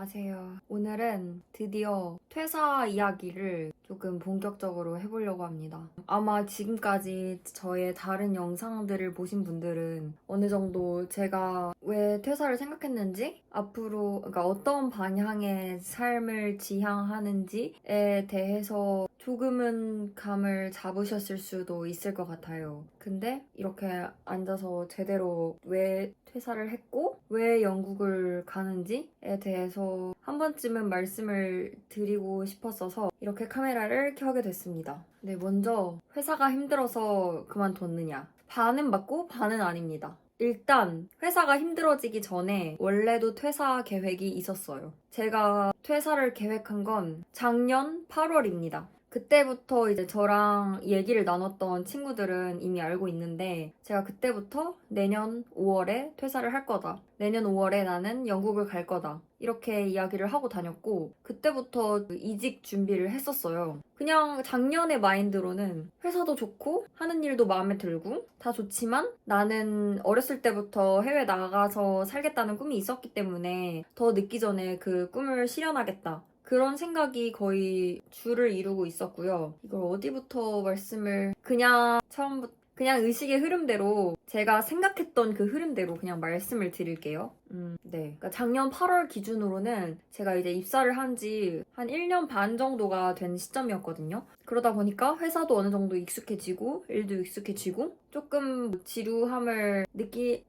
안녕하세요. 오늘은 드디어 퇴사 이야기를 조금 본격적으로 해보려고 합니다. 아마 지금까지 저의 다른 영상들을 보신 분들은 어느 정도 제가 왜 퇴사를 생각했는지, 앞으로 그러니까 어떤 방향의 삶을 지향하는지에 대해서 조금은 감을 잡으셨을 수도 있을 것 같아요. 근데 이렇게 앉아서 제대로 왜 퇴사를 했고 왜 영국을 가는지에 대해서 한 번쯤은 말씀을 드리고 싶었어서 이렇게 카메라를 켜게 됐습니다. 네, 먼저 회사가 힘들어서 그만뒀느냐? 반은 맞고 반은 아닙니다. 일단 회사가 힘들어지기 전에 원래도 퇴사 계획이 있었어요. 제가 퇴사를 계획한 건 작년 8월입니다. 그때부터 이제 저랑 얘기를 나눴던 친구들은 이미 알고 있는데, 제가 그때부터 내년 5월에 퇴사를 할 거다. 내년 5월에 나는 영국을 갈 거다. 이렇게 이야기를 하고 다녔고, 그때부터 이직 준비를 했었어요. 그냥 작년의 마인드로는 회사도 좋고 하는 일도 마음에 들고 다 좋지만 나는 어렸을 때부터 해외 나가서 살겠다는 꿈이 있었기 때문에 더 늦기 전에 그 꿈을 실현하겠다. 그런 생각이 거의 주를 이루고 있었고요. 이걸 어디부터 말씀을 그냥 의식의 흐름대로 제가 생각했던 그 흐름대로 그냥 말씀을 드릴게요. 네. 그러니까 작년 8월 기준으로는 제가 이제 입사를 한 지 한 1년 반 정도가 된 시점이었거든요. 그러다 보니까 회사도 어느 정도 익숙해지고 일도 익숙해지고 조금 지루함을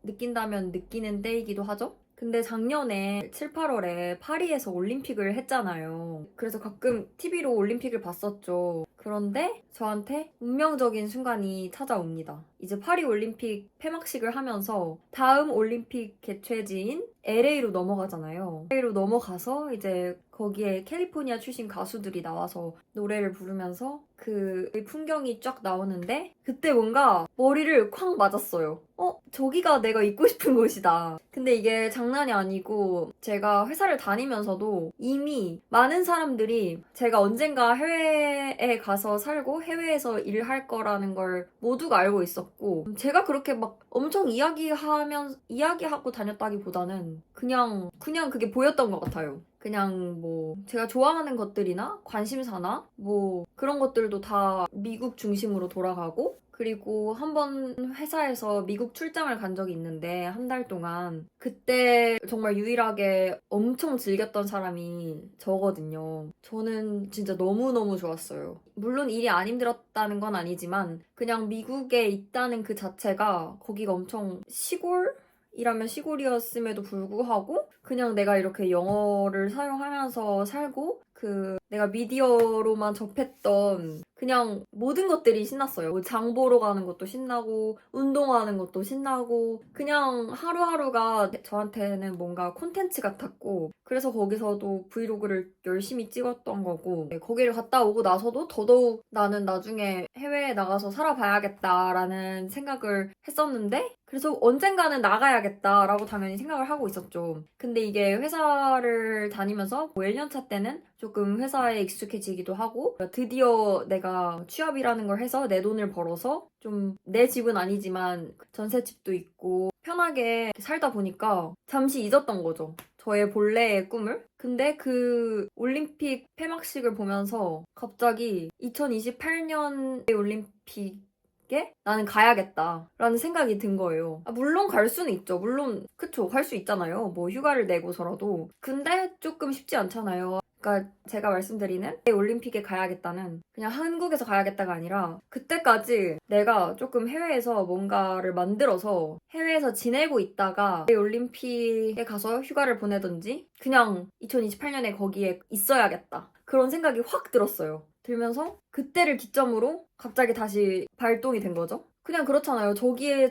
느낀다면 느끼는 때이기도 하죠. 근데 작년에 7, 8월에 파리에서 올림픽을 했잖아요. 그래서 가끔 TV로 올림픽을 봤었죠. 그런데 저한테 운명적인 순간이 찾아옵니다. 이제 파리 올림픽 폐막식을 하면서 다음 올림픽 개최지인 LA로 넘어가잖아요. LA로 넘어가서 이제 거기에 캘리포니아 출신 가수들이 나와서 노래를 부르면서 그 풍경이 쫙 나오는데 그때 뭔가 머리를 콱 맞았어요. 저기가 내가 있고 싶은 곳이다. 근데 이게 장난이 아니고 제가 회사를 다니면서도 이미 많은 사람들이 제가 언젠가 해외에 가서 살고 해외에서 일할 거라는 걸 모두가 알고 있었고, 제가 그렇게 막 엄청 이야기하고 다녔다기보다는 그냥 그게 보였던 것 같아요. 그냥 뭐 제가 좋아하는 것들이나 관심사나 뭐 그런 것들도 다 미국 중심으로 돌아가고, 그리고 한번 회사에서 미국 출장을 간 적이 있는데 한 달 동안 그때 정말 유일하게 엄청 즐겼던 사람이 저거든요. 저는 진짜 너무너무 좋았어요. 물론 일이 안 힘들었다는 건 아니지만 그냥 미국에 있다는 그 자체가, 거기가 엄청 이라면 시골이었음에도 불구하고 그냥 내가 이렇게 영어를 사용하면서 살고 내가 미디어로만 접했던 그냥 모든 것들이 신났어요. 뭐장 보러 가는 것도 신나고 운동하는 것도 신나고 그냥 하루하루가 저한테는 뭔가 콘텐츠 같았고, 그래서 거기서도 브이로그를 열심히 찍었던 거고, 거기를 갔다 오고 나서도 더더욱 나는 나중에 해외에 나가서 살아봐야겠다라는 생각을 했었는데, 그래서 언젠가는 나가야겠다라고 당연히 생각을 하고 있었죠. 근데 이게 회사를 다니면서 뭐 1년차 때는 조금 회사에 익숙해지기도 하고, 드디어 내가 취업이라는 걸 해서 내 돈을 벌어서 좀 내 집은 아니지만 전셋집도 있고 편하게 살다 보니까 잠시 잊었던 거죠. 저의 본래의 꿈을. 근데 그 올림픽 폐막식을 보면서 갑자기 2028년의 올림픽에 나는 가야겠다라는 생각이 든 거예요. 물론 갈 수는 있죠. 물론 그쵸, 갈 수 있잖아요. 뭐 휴가를 내고서라도. 근데 조금 쉽지 않잖아요. 그러니까 제가 말씀드리는 올림픽에 가야겠다는 그냥 한국에서 가야겠다가 아니라, 그때까지 내가 조금 해외에서 뭔가를 만들어서 해외에서 지내고 있다가 올림픽에 가서 휴가를 보내든지 그냥 2028년에 거기에 있어야겠다. 그런 생각이 확 들었어요. 들면서 그때를 기점으로 갑자기 다시 발동이 된 거죠. 그냥 그렇잖아요. 저기에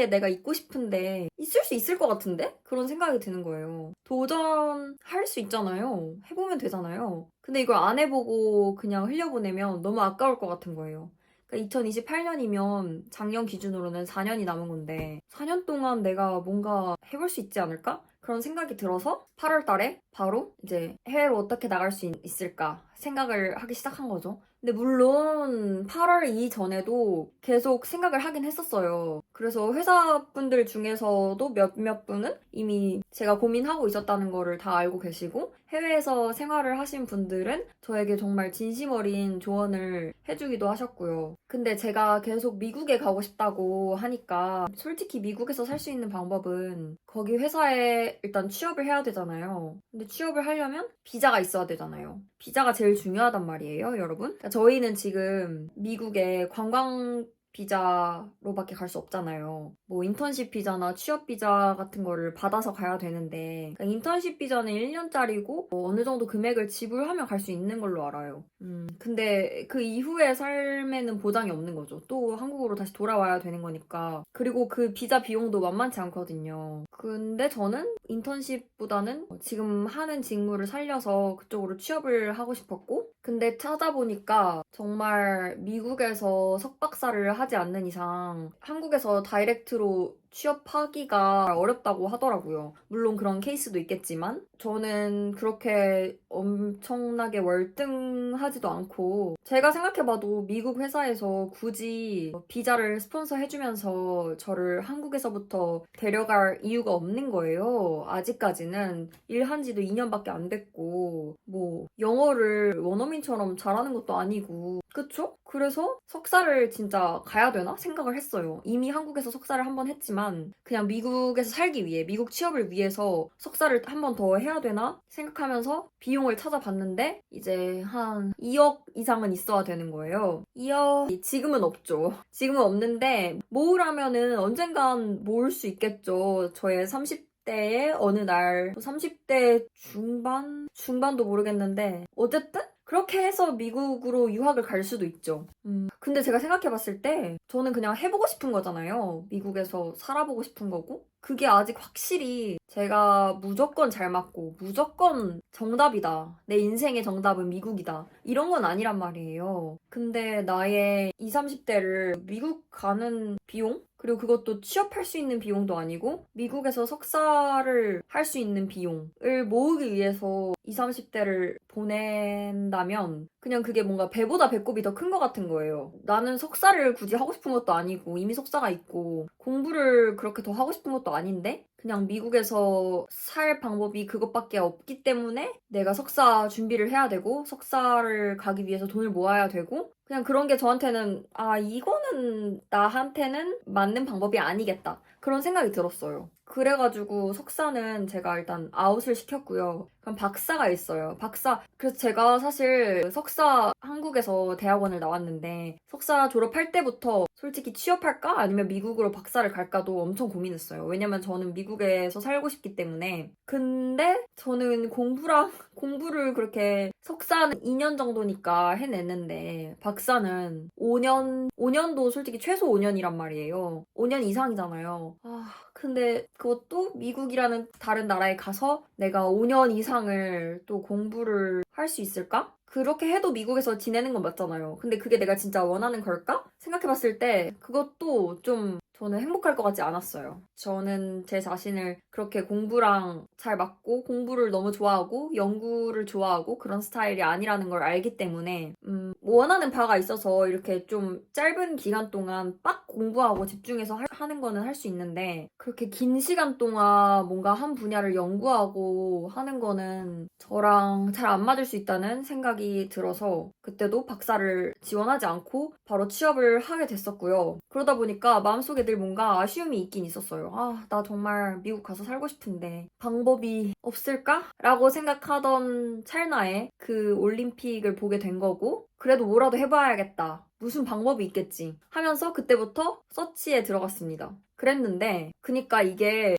내가 있고 싶은데 있을 수 있을 것 같은데? 그런 생각이 드는 거예요. 도전할 수 있잖아요. 해보면 되잖아요. 근데 이걸 안 해보고 그냥 흘려보내면 너무 아까울 것 같은 거예요. 그러니까 2028년이면 작년 기준으로는 4년이 남은 건데 4년 동안 내가 뭔가 해볼 수 있지 않을까? 그런 생각이 들어서 8월 달에 바로 이제 해외로 어떻게 나갈 수 있을까 생각을 하기 시작한 거죠. 근데 물론 8월 이전에도 계속 생각을 하긴 했었어요. 그래서 회사분들 중에서도 몇몇 분은 이미 제가 고민하고 있었다는 거를 다 알고 계시고 해외에서 생활을 하신 분들은 저에게 정말 진심 어린 조언을 해주기도 하셨고요. 근데 제가 계속 미국에 가고 싶다고 하니까 솔직히 미국에서 살 수 있는 방법은 거기 회사에 일단 취업을 해야 되잖아요. 근데 취업을 하려면 비자가 있어야 되잖아요. 비자가 제일 중요하단 말이에요, 여러분. 그러니까 저희는 지금 미국에 관광 비자로밖에 갈 수 없잖아요. 뭐 인턴십 비자나 취업 비자 같은 거를 받아서 가야 되는데 그러니까 인턴십 비자는 1년짜리고 어느 정도 금액을 지불하면 갈 수 있는 걸로 알아요. 근데 그 이후의 삶에는 보장이 없는 거죠. 또 한국으로 다시 돌아와야 되는 거니까. 그리고 그 비자 비용도 만만치 않거든요. 근데 저는 인턴십보다는 지금 하는 직무를 살려서 그쪽으로 취업을 하고 싶었고 근데 찾아보니까 정말 미국에서 석박사를 하지 않는 이상 한국에서 다이렉트로 취업하기가 어렵다고 하더라고요. 물론 그런 케이스도 있겠지만 저는 그렇게 엄청나게 월등하지도 않고 제가 생각해봐도 미국 회사에서 굳이 비자를 스폰서 해주면서 저를 한국에서부터 데려갈 이유가 없는 거예요. 아직까지는 일한 지도 2년밖에 안 됐고 뭐 영어를 원어민처럼 잘하는 것도 아니고 그쵸? 그래서 석사를 진짜 가야 되나 생각을 했어요. 이미 한국에서 석사를 한 번 했지만 그냥 미국에서 살기 위해 미국 취업을 위해서 석사를 한 번 더 해야 되나 생각하면서 비용을 찾아봤는데 이제 한 2억 이상은 있어야 되는 거예요. 2억 지금은 없죠. 지금은 없는데 모으라면은 언젠간 모을 수 있겠죠. 저의 30대의 어느 날 30대 중반도 모르겠는데 어쨌든 그렇게 해서 미국으로 유학을 갈 수도 있죠. 근데 제가 생각해봤을 때 저는 그냥 해보고 싶은 거잖아요. 미국에서 살아보고 싶은 거고. 그게 아직 확실히 제가 무조건 잘 맞고 무조건 정답이다. 내 인생의 정답은 미국이다. 이런 건 아니란 말이에요. 근데 나의 20, 30대를 미국 가는 비용? 그리고 그것도 취업할 수 있는 비용도 아니고 미국에서 석사를 할 수 있는 비용을 모으기 위해서 20, 30대를 보낸다면 그냥 그게 뭔가 배보다 배꼽이 더 큰 것 같은 거예요. 나는 석사를 굳이 하고 싶은 것도 아니고 이미 석사가 있고 공부를 그렇게 더 하고 싶은 것도 아닌데 그냥 미국에서 살 방법이 그것밖에 없기 때문에 내가 석사 준비를 해야 되고 석사를 가기 위해서 돈을 모아야 되고 그냥 그런 게 저한테는 아 이거는 나한테는 맞는 방법이 아니겠다. 그런 생각이 들었어요. 그래가지고 석사는 제가 일단 아웃을 시켰고요. 그럼 박사가 있어요. 박사. 그래서 제가 사실 석사 한국에서 대학원을 나왔는데 석사 졸업할 때부터 솔직히 취업할까? 아니면 미국으로 박사를 갈까도 엄청 고민했어요. 왜냐면 저는 미국에서 살고 싶기 때문에. 근데 저는 공부를 그렇게 석사는 2년 정도니까 해냈는데 박사는 5년도 솔직히 최소 5년이란 말이에요. 5년 이상이잖아요. 근데 그것도 미국이라는 다른 나라에 가서 내가 5년 이상을 또 공부를 할 수 있을까? 그렇게 해도 미국에서 지내는 건 맞잖아요. 근데 그게 내가 진짜 원하는 걸까? 생각해봤을 때 그것도 좀 저는 행복할 것 같지 않았어요. 저는 제 자신을 그렇게 공부랑 잘 맞고 공부를 너무 좋아하고 연구를 좋아하고 그런 스타일이 아니라는 걸 알기 때문에 원하는 바가 있어서 이렇게 좀 짧은 기간 동안 빡 공부하고 집중해서 하는 거는 할 수 있는데 그렇게 긴 시간 동안 뭔가 한 분야를 연구하고 하는 거는 저랑 잘 안 맞을 수 있다는 생각이 들어서 그때도 박사를 지원하지 않고 바로 취업을 하게 됐었고요. 그러다 보니까 마음속에 늘 뭔가 아쉬움이 있긴 있었어요. 나 정말 미국 가서 살고 싶은데 방법이 없을까? 라고 생각하던 찰나에 그 올림픽을 보게 된 거고 그래도 뭐라도 해봐야겠다. 무슨 방법이 있겠지 하면서 그때부터 서치에 들어갔습니다. 그랬는데 그니까 이게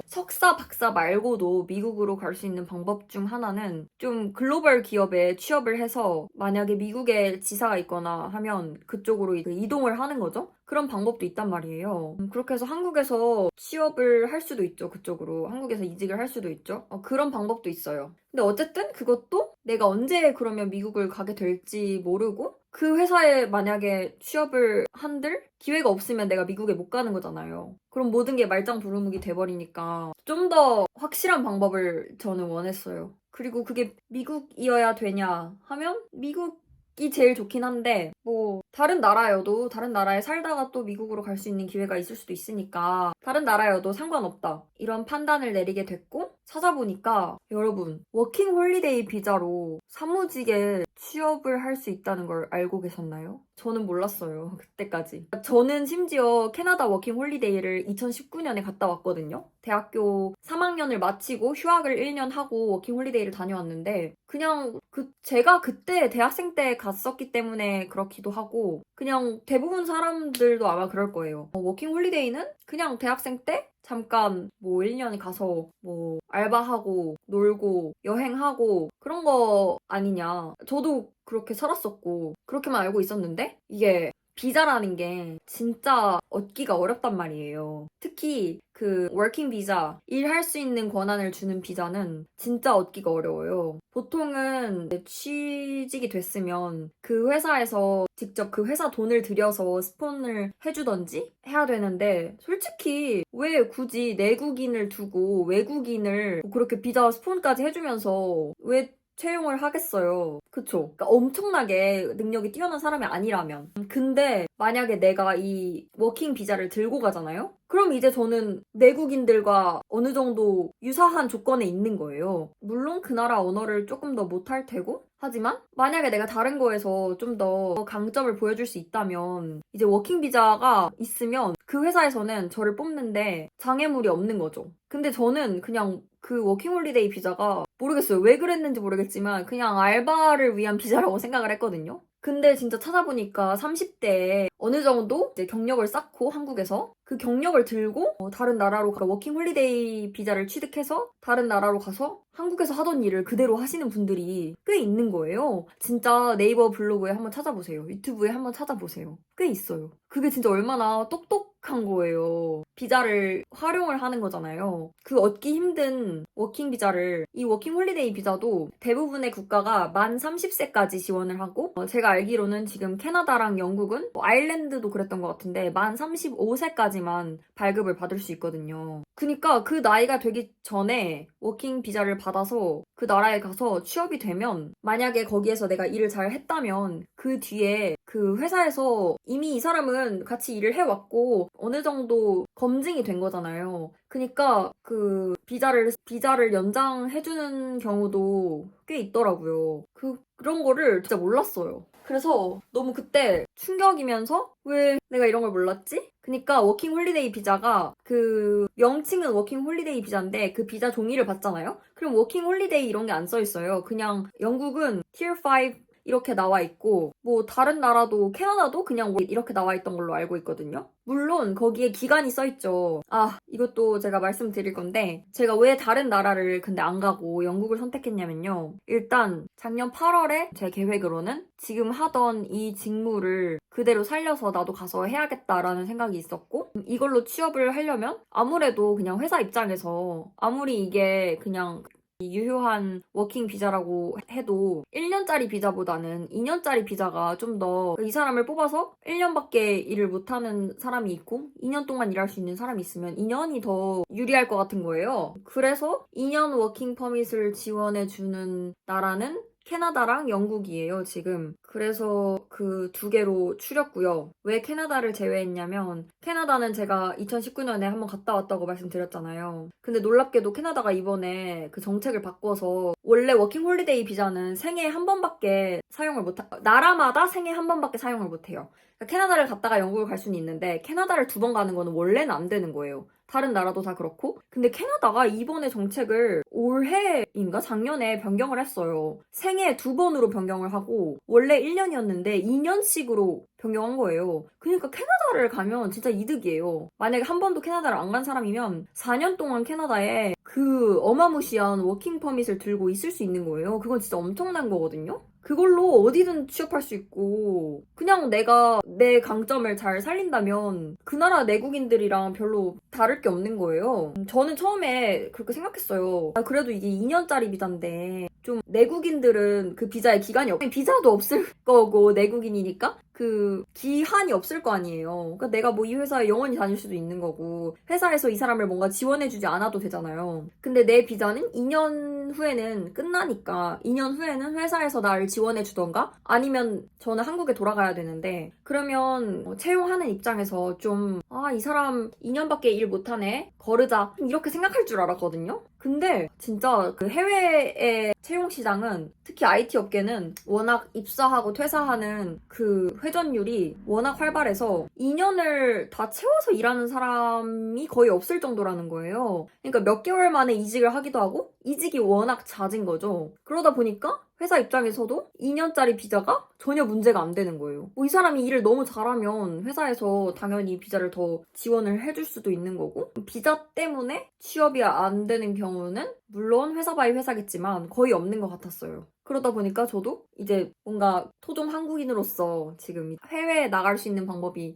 석사, 박사 말고도 미국으로 갈 수 있는 방법 중 하나는 좀 글로벌 기업에 취업을 해서 만약에 미국에 지사가 있거나 하면 그쪽으로 이동을 하는 거죠. 그런 방법도 있단 말이에요. 그렇게 해서 한국에서 취업을 할 수도 있죠. 그쪽으로. 한국에서 이직을 할 수도 있죠. 그런 방법도 있어요. 근데 어쨌든 그것도 내가 언제 그러면 미국을 가게 될지 모르고 그 회사에 만약에 취업을 한들 기회가 없으면 내가 미국에 못 가는 거잖아요. 그럼 모든 게 말짱도루묵이 돼버리니까 좀 더 확실한 방법을 저는 원했어요. 그리고 그게 미국이어야 되냐 하면 미국 이 제일 좋긴 한데 뭐 다른 나라여도 다른 나라에 살다가 또 미국으로 갈 수 있는 기회가 있을 수도 있으니까 다른 나라여도 상관없다 이런 판단을 내리게 됐고 찾아보니까 여러분 워킹 홀리데이 비자로 사무직에 취업을 할 수 있다는 걸 알고 계셨나요? 저는 몰랐어요. 그때까지. 저는 심지어 캐나다 워킹 홀리데이를 2019년에 갔다 왔거든요. 대학교 3학년을 마치고 휴학을 1년 하고 워킹 홀리데이를 다녀왔는데 그냥 제가 그때 대학생 때 갔었기 때문에 그렇기도 하고 그냥 대부분 사람들도 아마 그럴 거예요. 워킹 홀리데이는 그냥 대학생 때 잠깐 뭐 1년 가서 뭐 알바하고 놀고 여행하고 그런 거 아니냐. 저도 그렇게 살았었고 그렇게만 알고 있었는데 이게 비자라는 게 진짜 얻기가 어렵단 말이에요. 특히 그 워킹 비자, 일할 수 있는 권한을 주는 비자는 진짜 얻기가 어려워요. 보통은 취직이 됐으면 그 회사에서 직접 그 회사 돈을 들여서 스폰을 해주던지 해야 되는데 솔직히 왜 굳이 내국인을 두고 외국인을 그렇게 비자 스폰까지 해주면서 왜 채용을 하겠어요. 그쵸? 그러니까 엄청나게 능력이 뛰어난 사람이 아니라면. 근데 만약에 내가 이 워킹 비자를 들고 가잖아요? 그럼 이제 저는 내국인들과 어느 정도 유사한 조건에 있는 거예요. 물론 그 나라 언어를 조금 더 못할 테고 하지만 만약에 내가 다른 거에서 좀 더 강점을 보여줄 수 있다면 이제 워킹 비자가 있으면 그 회사에서는 저를 뽑는데 장애물이 없는 거죠. 근데 저는 그냥 그 워킹홀리데이 비자가 모르겠어요. 왜 그랬는지 모르겠지만 그냥 알바를 위한 비자라고 생각을 했거든요. 근데 진짜 찾아보니까 30대에 어느 정도 이제 경력을 쌓고 한국에서 그 경력을 들고 다른 나라로 워킹 홀리데이 비자를 취득해서 다른 나라로 가서 한국에서 하던 일을 그대로 하시는 분들이 꽤 있는 거예요. 진짜 네이버 블로그에 한번 찾아보세요. 유튜브에 한번 찾아보세요. 꽤 있어요. 그게 진짜 얼마나 똑똑한 거예요. 비자를 활용을 하는 거잖아요. 그 얻기 힘든 워킹 비자를 이 워킹 홀리데이 비자도 대부분의 국가가 만 30세까지 지원을 하고 제가 알기로는 지금 캐나다랑 영국은 아일랜드도 그랬던 것 같은데 만 35세까지만 발급을 받을 수 있거든요. 그니까 그 나이가 되기 전에 워킹 비자를 받아서 그 나라에 가서 취업이 되면 만약에 거기에서 내가 일을 잘 했다면 그 뒤에 그 회사에서 이미 이 사람은 같이 일을 해왔고 어느 정도 검증이 된 거잖아요. 그니까 그 비자를 연장해주는 경우도 꽤 있더라고요. 그런 거를 진짜 몰랐어요. 그래서 너무 그때 충격이면서 왜 내가 이런 걸 몰랐지? 그니까 워킹 홀리데이 비자가 그 명칭은 워킹 홀리데이 비자인데 그 비자 종이를 받잖아요? 그럼 워킹 홀리데이 이런 게 안 써 있어요. 그냥 영국은 Tier 5 이렇게 나와 있고 뭐 다른 나라도 캐나다도 그냥 이렇게 나와 있던 걸로 알고 있거든요. 물론 거기에 기간이 써 있죠. 아, 이것도 제가 말씀드릴 건데 제가 왜 다른 나라를 근데 안 가고 영국을 선택했냐면요. 일단 작년 8월에 제 계획으로는 지금 하던 이 직무를 그대로 살려서 나도 가서 해야겠다라는 생각이 있었고 이걸로 취업을 하려면 아무래도 그냥 회사 입장에서 아무리 이게 그냥 유효한 워킹 비자라고 해도 1년짜리 비자보다는 2년짜리 비자가 좀 더 이 사람을 뽑아서 1년밖에 일을 못하는 사람이 있고 2년 동안 일할 수 있는 사람이 있으면 2년이 더 유리할 것 같은 거예요. 그래서 2년 워킹 퍼밋을 지원해주는 나라는 캐나다랑 영국이에요, 지금. 그래서 그 두 개로 추렸고요. 왜 캐나다를 제외했냐면 캐나다는 제가 2019년에 한번 갔다 왔다고 말씀드렸잖아요. 근데 놀랍게도 캐나다가 이번에 그 정책을 바꿔서 원래 워킹 홀리데이 비자는 생애에 한 번밖에 사용을 나라마다 생애에 한 번밖에 사용을 못해요. 그러니까 캐나다를 갔다가 영국을 갈 수는 있는데 캐나다를 두 번 가는 거는 원래는 안 되는 거예요. 다른 나라도 다 그렇고. 근데 캐나다가 이번에 정책을 올해인가 작년에 변경을 했어요. 생애 두 번으로 변경을 하고 원래 1년이었는데 2년씩으로 변경한 거예요. 그러니까 캐나다를 가면 진짜 이득이에요. 만약에 한 번도 캐나다를 안 간 사람이면 4년 동안 캐나다에 그 어마무시한 워킹 퍼밋을 들고 있을 수 있는 거예요. 그건 진짜 엄청난 거거든요. 그걸로 어디든 취업할 수 있고 그냥 내가 내 강점을 잘 살린다면 그 나라 내국인들이랑 별로 다를 게 없는 거예요. 저는 처음에 그렇게 생각했어요. 아, 그래도 이게 2년짜리 비자인데 좀 내국인들은 그 비자에 기간이 비자도 없을 거고 내국인이니까 그 기한이 없을 거 아니에요. 그러니까 내가 뭐 이 회사에 영원히 다닐 수도 있는 거고 회사에서 이 사람을 뭔가 지원해주지 않아도 되잖아요. 근데 내 비자는 2년 후에는 끝나니까 2년 후에는 회사에서 나를 지원해주던가 아니면 저는 한국에 돌아가야 되는데 그러면 채용하는 입장에서 좀 이 사람 2년밖에 일 못하네 거르자 이렇게 생각할 줄 알았거든요. 근데 진짜 그 해외의 채용 시장은 특히 IT 업계는 워낙 입사하고 퇴사하는 그 회전율이 워낙 활발해서 2년을 다 채워서 일하는 사람이 거의 없을 정도라는 거예요. 그러니까 몇 개월 만에 이직을 하기도 하고 이직이 워낙 잦은 거죠. 그러다 보니까 회사 입장에서도 2년짜리 비자가 전혀 문제가 안 되는 거예요. 이 사람이 일을 너무 잘하면 회사에서 당연히 비자를 더 지원을 해줄 수도 있는 거고 비자 때문에 취업이 안 되는 경우는 물론 회사 바이 회사겠지만 거의 없는 것 같았어요. 그러다 보니까 저도 이제 뭔가 토종 한국인으로서 지금 해외에 나갈 수 있는 방법이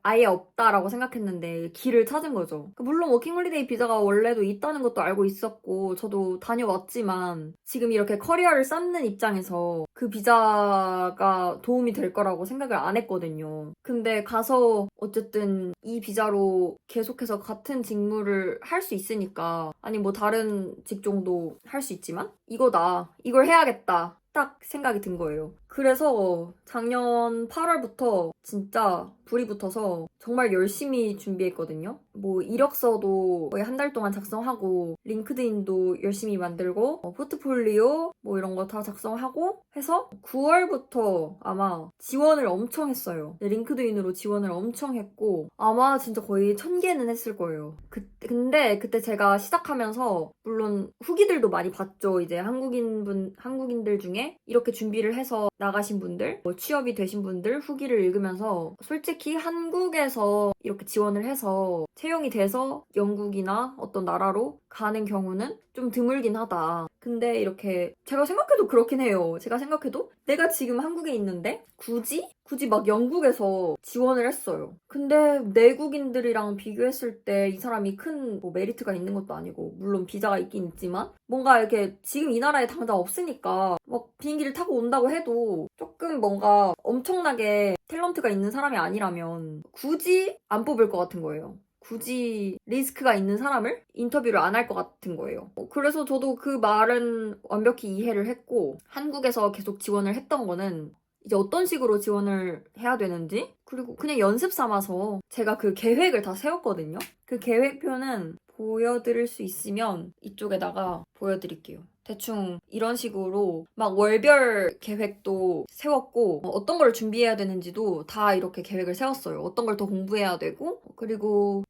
아예 없다라고 생각했는데 길을 찾은 거죠. 물론 워킹홀리데이 비자가 원래도 있다는 것도 알고 있었고 저도 다녀왔지만 지금 이렇게 커리어를 쌓는 입장에서 그 비자가 도움이 될 거라고 생각을 안 했거든요. 근데 가서 어쨌든 이 비자로 계속해서 같은 직무를 할 수 있으니까 아니 뭐 다른 직종도 할 수 있지만 이거다. 이걸 해야겠다. 딱 생각이 든 거예요. 그래서 작년 8월부터 진짜 불이 붙어서 정말 열심히 준비했거든요. 뭐 이력서도 거의 한 달 동안 작성하고 링크드인도 열심히 만들고 포트폴리오 뭐 이런 거 다 작성하고 해서 9월부터 아마 지원을 엄청 했어요. 링크드인으로 지원을 엄청 했고 아마 진짜 거의 1000개는 했을 거예요. 근데 그때 제가 시작하면서 물론 후기들도 많이 봤죠. 이제 한국인들 중에 이렇게 준비를 해서 나가신 분들, 취업이 되신 분들 후기를 읽으면서 솔직히 한국에서 이렇게 지원을 해서 채용이 돼서 영국이나 어떤 나라로 가는 경우는 좀 드물긴 하다. 근데 이렇게 제가 생각해도 그렇긴 해요. 제가 생각해도 내가 지금 한국에 있는데 굳이 막 영국에서 지원을 했어요. 근데 내국인들이랑 비교했을 때 이 사람이 큰 뭐 메리트가 있는 것도 아니고 물론 비자가 있긴 있지만 뭔가 이렇게 지금 이 나라에 당장 없으니까 막 비행기를 타고 온다고 해도 조금 뭔가 엄청나게 탤런트가 있는 사람이 아니라면 굳이 안 뽑을 것 같은 거예요. 굳이 리스크가 있는 사람을 인터뷰를 안 할 것 같은 거예요. 그래서 저도 그 말은 완벽히 이해를 했고 한국에서 계속 지원을 했던 거는 이제 어떤 식으로 지원을 해야 되는지 그리고 그냥 연습 삼아서 제가 그 계획을 다 세웠거든요. 그 계획표는 보여드릴 수 있으면 이쪽에다가 보여드릴게요. 대충 이런 식으로 막 월별 계획도 세웠고 어떤 걸 준비해야 되는지도 다 이렇게 계획을 세웠어요. 어떤 걸 더 공부해야 되고 그리고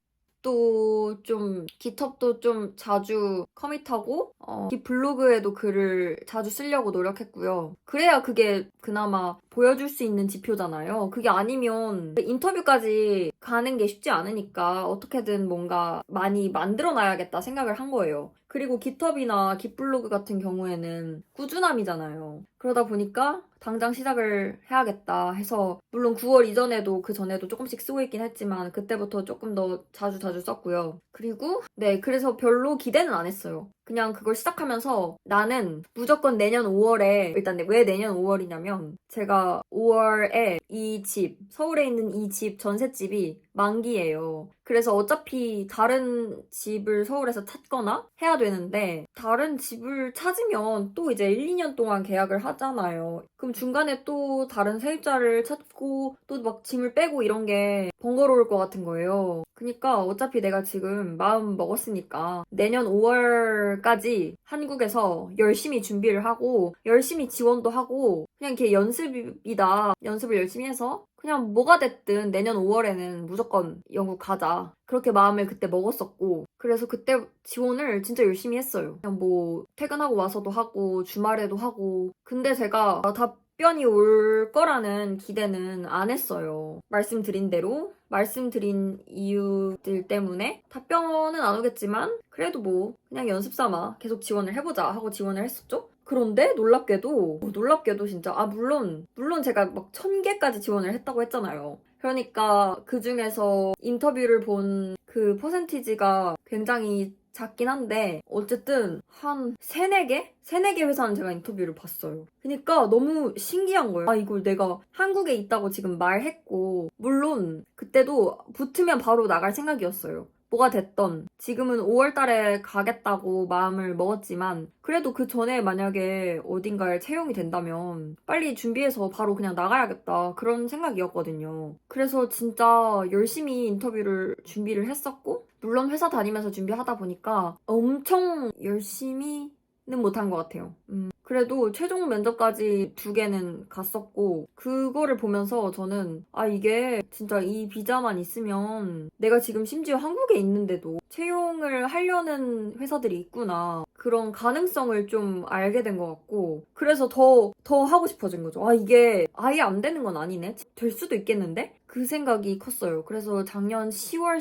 또 좀 깃허브도 좀 자주 커밋하고 블로그에도 글을 자주 쓰려고 노력했고요. 그래야 그게 그나마 보여줄 수 있는 지표잖아요. 그게 아니면 인터뷰까지 가는 게 쉽지 않으니까 어떻게든 뭔가 많이 만들어놔야겠다 생각을 한 거예요. 그리고 깃허브나 깃블로그 같은 경우에는 꾸준함이잖아요. 그러다 보니까 당장 시작을 해야겠다 해서 물론 9월 이전에도 그 전에도 조금씩 쓰고 있긴 했지만 그때부터 조금 더 자주 썼고요. 그리고 그래서 별로 기대는 안 했어요. 그냥 그걸 시작하면서 나는 무조건 내년 5월에 일단 왜 내년 5월이냐면 제가 5월에 이 집, 서울에 있는 이 집 전셋집이 만기예요. 그래서 어차피 다른 집을 서울에서 찾거나 해야 되는데 다른 집을 찾으면 또 이제 1, 2년 동안 계약을 하잖아요. 그럼 중간에 또 다른 세입자를 찾고 또 막 짐을 빼고 이런 게 번거로울 것 같은 거예요. 그러니까 어차피 내가 지금 마음 먹었으니까 내년 5월까지 한국에서 열심히 준비를 하고 열심히 지원도 하고 그냥 이렇게 연습이다. 연습을 열심히 해서 그냥 뭐가 됐든 내년 5월에는 무조건 영국 가자. 그렇게 마음을 그때 먹었었고 그래서 그때 지원을 진짜 열심히 했어요. 그냥 뭐 퇴근하고 와서도 하고 주말에도 하고 근데 제가 답변이 올 거라는 기대는 안 했어요. 말씀드린 대로 말씀드린 이유들 때문에 답변은 안 오겠지만 그래도 뭐 그냥 연습 삼아 계속 지원을 해보자 하고 지원을 했었죠. 그런데 놀랍게도 진짜 물론 제가 막 1000개까지 지원을 했다고 했잖아요. 그러니까 그 중에서 인터뷰를 본 그 퍼센티지가 굉장히 작긴 한데 어쨌든 한 세네 개? 세네 개 회사는 제가 인터뷰를 봤어요. 그러니까 너무 신기한 거예요. 아, 이걸 내가 한국에 있다고 지금 말했고 물론 그때도 붙으면 바로 나갈 생각이었어요. 뭐가 됐던 지금은 5월 달에 가겠다고 마음을 먹었지만 그래도 그 전에 만약에 어딘가에 채용이 된다면 빨리 준비해서 바로 그냥 나가야겠다 그런 생각이었거든요. 그래서 진짜 열심히 인터뷰를 준비를 했었고 물론 회사 다니면서 준비하다 보니까 엄청 열심히는 못한 것 같아요. 그래도 최종 면접까지 2개는 갔었고 그거를 보면서 저는 아 이게 진짜 이 비자만 있으면 내가 지금 심지어 한국에 있는데도 채용을 하려는 회사들이 있구나 그런 가능성을 좀 알게 된 것 같고 그래서 더 하고 싶어진 거죠. 아 이게 아예 안 되는 건 아니네. 될 수도 있겠는데? 그 생각이 컸어요. 그래서 작년 10월,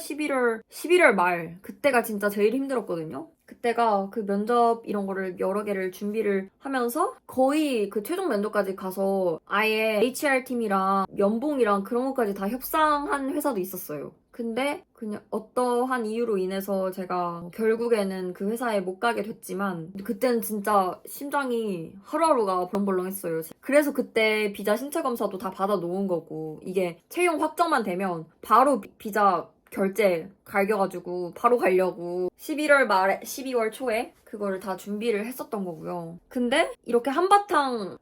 11월 말 그때가 진짜 제일 힘들었거든요. 그때가 그 면접 이런 거를 여러 개를 준비를 하면서 거의 그 최종 면접까지 가서 아예 HR팀이랑 연봉이랑 그런 것까지 다 협상한 회사도 있었어요. 근데 그냥 어떠한 이유로 인해서 제가 결국에는 그 회사에 못 가게 됐지만 그때는 진짜 심장이 하루하루가 벌렁벌렁했어요. 그래서 그때 비자 신체 검사도 다 받아 놓은 거고 이게 채용 확정만 되면 바로 비자 결제 갈겨가지고 바로 가려고 11월 말에 12월 초에 그거를 다 준비를 했었던 거고요. 근데 이렇게 한바탕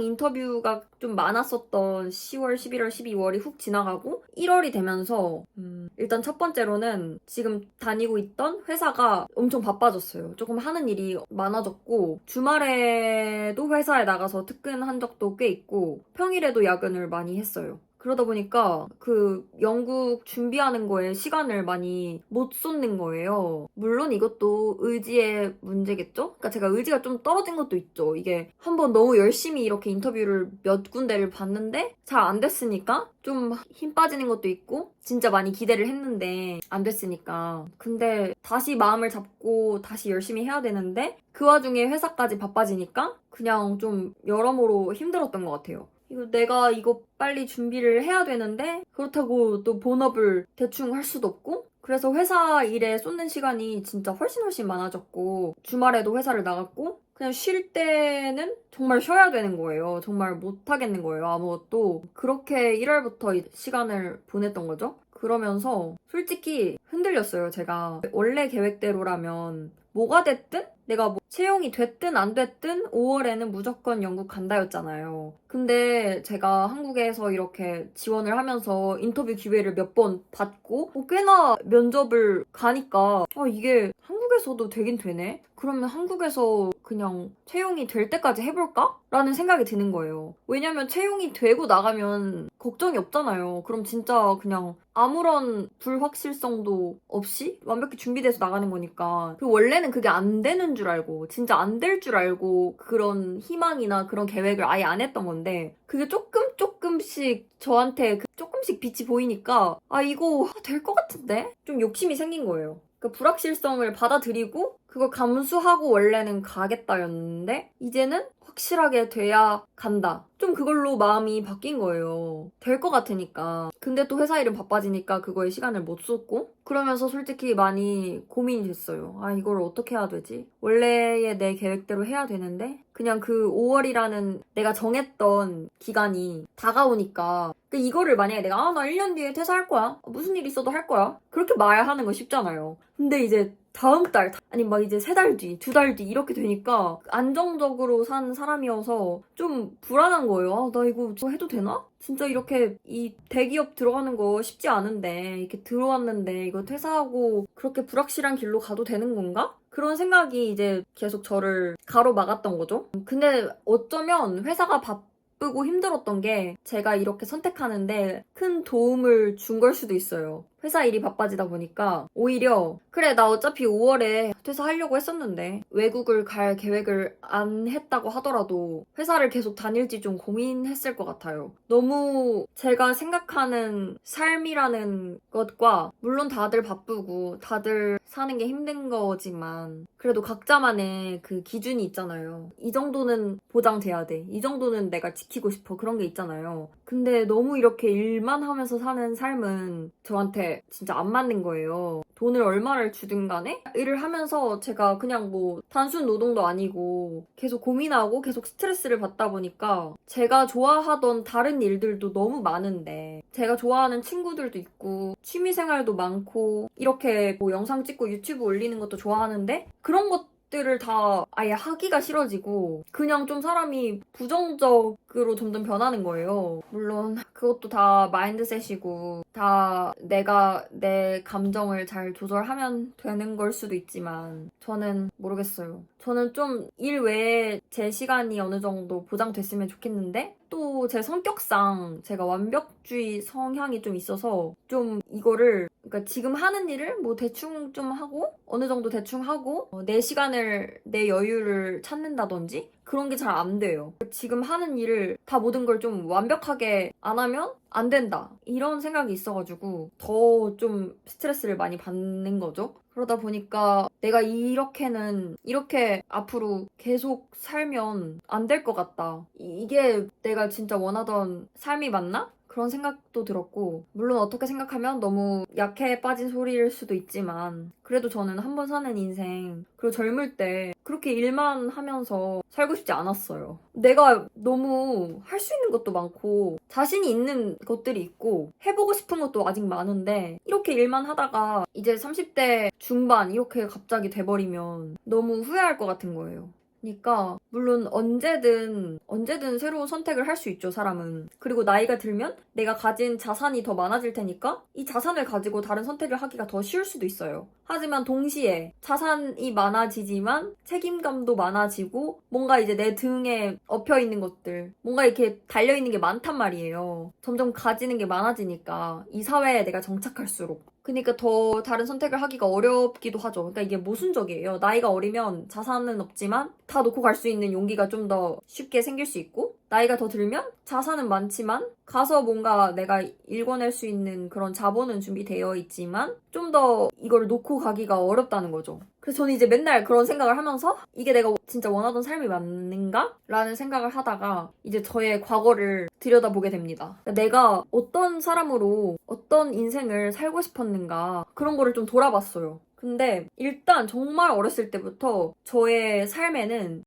인터뷰가 좀 많았었던 10월, 11월, 12월이 훅 지나가고 1월이 되면서 일단 첫 번째로는 지금 다니고 있던 회사가 엄청 바빠졌어요. 조금 하는 일이 많아졌고 주말에도 회사에 나가서 특근한 적도 꽤 있고 평일에도 야근을 많이 했어요. 그러다 보니까 그 영국 준비하는 거에 시간을 많이 못 쏟는 거예요. 물론 이것도 의지의 문제겠죠? 그러니까 제가 의지가 좀 떨어진 것도 있죠. 이게 한번 너무 열심히 이렇게 인터뷰를 몇 군데를 봤는데 잘 안 됐으니까 좀 힘 빠지는 것도 있고 진짜 많이 기대를 했는데 안 됐으니까. 근데 다시 마음을 잡고 다시 열심히 해야 되는데 그 와중에 회사까지 바빠지니까 그냥 좀 여러모로 힘들었던 것 같아요. 내가 이거 빨리 준비를 해야 되는데 그렇다고 또 본업을 대충 할 수도 없고 그래서 회사 일에 쏟는 시간이 진짜 훨씬 많아졌고 주말에도 회사를 나갔고 그냥 쉴 때는 정말 쉬어야 되는 거예요. 정말 못 하겠는 거예요. 아무것도. 그렇게 1월부터 시간을 보냈던 거죠. 그러면서 솔직히 흔들렸어요. 제가 원래 계획대로라면 뭐가 됐든 내가 뭐 채용이 됐든 안 됐든 5월에는 무조건 영국 간다였잖아요. 근데 제가 한국에서 이렇게 지원을 하면서 인터뷰 기회를 몇 번 받고 꽤나 면접을 가니까 이게 한국에서도 되긴 되네? 그러면 한국에서 그냥 채용이 될 때까지 해볼까? 라는 생각이 드는 거예요. 왜냐면 채용이 되고 나가면 걱정이 없잖아요. 그럼 진짜 그냥 아무런 불확실성도 없이 완벽히 준비돼서 나가는 거니까. 그리고 원래는 그게 안 되는 줄 알고 진짜 안 될 줄 알고 그런 희망이나 그런 계획을 아예 안 했던 건데 그게 조금씩 저한테 조금씩 빛이 보이니까 이거 될 것 같은데? 좀 욕심이 생긴 거예요. 그 불확실성을 받아들이고 그걸 감수하고 원래는 가겠다였는데 이제는 확실하게 돼야 간다. 좀 그걸로 마음이 바뀐 거예요. 될 것 같으니까. 근데 또 회사 일은 바빠지니까 그거에 시간을 못 쏟고 그러면서 솔직히 많이 고민이 됐어요. 이걸 어떻게 해야 되지? 원래의 내 계획대로 해야 되는데 그냥 그 5월이라는 내가 정했던 기간이 다가오니까 이거를 만약에 내가 나 1년 뒤에 퇴사할 거야. 무슨 일 있어도 할 거야. 그렇게 말하는 거 쉽잖아요. 근데 이제 다음 달, 아니 막 이제 3달 뒤, 2달 뒤 이렇게 되니까 안정적으로 산 사람이어서 좀 불안한 거예요. 나 이거 해도 되나? 진짜 이렇게 이 대기업 들어가는 거 쉽지 않은데 이렇게 들어왔는데 이거 퇴사하고 그렇게 불확실한 길로 가도 되는 건가? 그런 생각이 이제 계속 저를 가로막았던 거죠. 근데 어쩌면 회사가 바쁘고 힘들었던 게 제가 이렇게 선택하는데 큰 도움을 준 걸 수도 있어요. 회사 일이 바빠지다 보니까 오히려 그래 나 어차피 5월에 퇴사하려고 했었는데 외국을 갈 계획을 안 했다고 하더라도 회사를 계속 다닐지 좀 고민했을 것 같아요. 너무 제가 생각하는 삶이라는 것과 물론 다들 바쁘고 다들 사는 게 힘든 거지만 그래도 각자만의 그 기준이 있잖아요. 이 정도는 보장돼야 돼. 이 정도는 내가 지키고 싶어. 그런 게 있잖아요. 근데 너무 이렇게 일만 하면서 사는 삶은 저한테 진짜 안 맞는 거예요. 돈을 얼마를 주든 간에 일을 하면서 제가 그냥 뭐 단순 노동도 아니고 계속 고민하고 계속 스트레스를 받다 보니까 제가 좋아하던 다른 일들도 너무 많은데 제가 좋아하는 친구들도 있고 취미생활도 많고 이렇게 뭐 영상 찍고 유튜브 올리는 것도 좋아하는데 그런 것들을 다 아예 하기가 싫어지고 그냥 좀 사람이 부정적으로 점점 변하는 거예요. 물론 그것도 다 마인드셋이고 다 내가 내 감정을 잘 조절하면 되는 걸 수도 있지만 저는 모르겠어요. 저는 좀 일 외에 제 시간이 어느 정도 보장됐으면 좋겠는데 또 제 성격상 제가 완벽주의 성향이 좀 있어서 좀 이거를 그러니까 지금 하는 일을 뭐 대충 좀 하고 어느 정도 대충 하고 내 시간을 내 여유를 찾는다든지 그런 게 잘 안 돼요. 지금 하는 일을 다 모든 걸 좀 완벽하게 안 하면 안 된다. 이런 생각이 있어가지고 더 좀 스트레스를 많이 받는 거죠. 그러다 보니까 내가 이렇게 앞으로 계속 살면 안 될 것 같다. 이게 내가 진짜 원하던 삶이 맞나? 그런 생각도 들었고, 물론 어떻게 생각하면 너무 약해 빠진 소리일 수도 있지만, 그래도 저는 한 번 사는 인생, 그리고 젊을 때 그렇게 일만 하면서 살고 싶지 않았어요. 내가 너무 할 수 있는 것도 많고, 자신이 있는 것들이 있고, 해보고 싶은 것도 아직 많은데, 이렇게 일만 하다가 이제 30대 중반 이렇게 갑자기 돼버리면 너무 후회할 것 같은 거예요. 그러니까 물론 언제든 새로운 선택을 할 수 있죠, 사람은. 그리고 나이가 들면 내가 가진 자산이 더 많아질 테니까 이 자산을 가지고 다른 선택을 하기가 더 쉬울 수도 있어요. 하지만 동시에 자산이 많아지지만 책임감도 많아지고 뭔가 이제 내 등에 엎여 있는 것들, 뭔가 이렇게 달려 있는 게 많단 말이에요. 점점 가지는 게 많아지니까 이 사회에 내가 정착할수록. 그러니까 더 다른 선택을 하기가 어렵기도 하죠. 그러니까 이게 모순적이에요. 나이가 어리면 자산은 없지만 다 놓고 갈 수 있는 용기가 좀 더 쉽게 생길 수 있고 나이가 더 들면 자산은 많지만 가서 뭔가 내가 일궈낼 수 있는 그런 자본은 준비되어 있지만 좀 더 이걸 놓고 가기가 어렵다는 거죠. 그래서 저는 이제 맨날 그런 생각을 하면서 이게 내가 진짜 원하던 삶이 맞는가? 라는 생각을 하다가 이제 저의 과거를 들여다보게 됩니다. 내가 어떤 사람으로 어떤 인생을 살고 싶었는가 그런 거를 좀 돌아봤어요. 근데 일단 정말 어렸을 때부터 저의 삶에는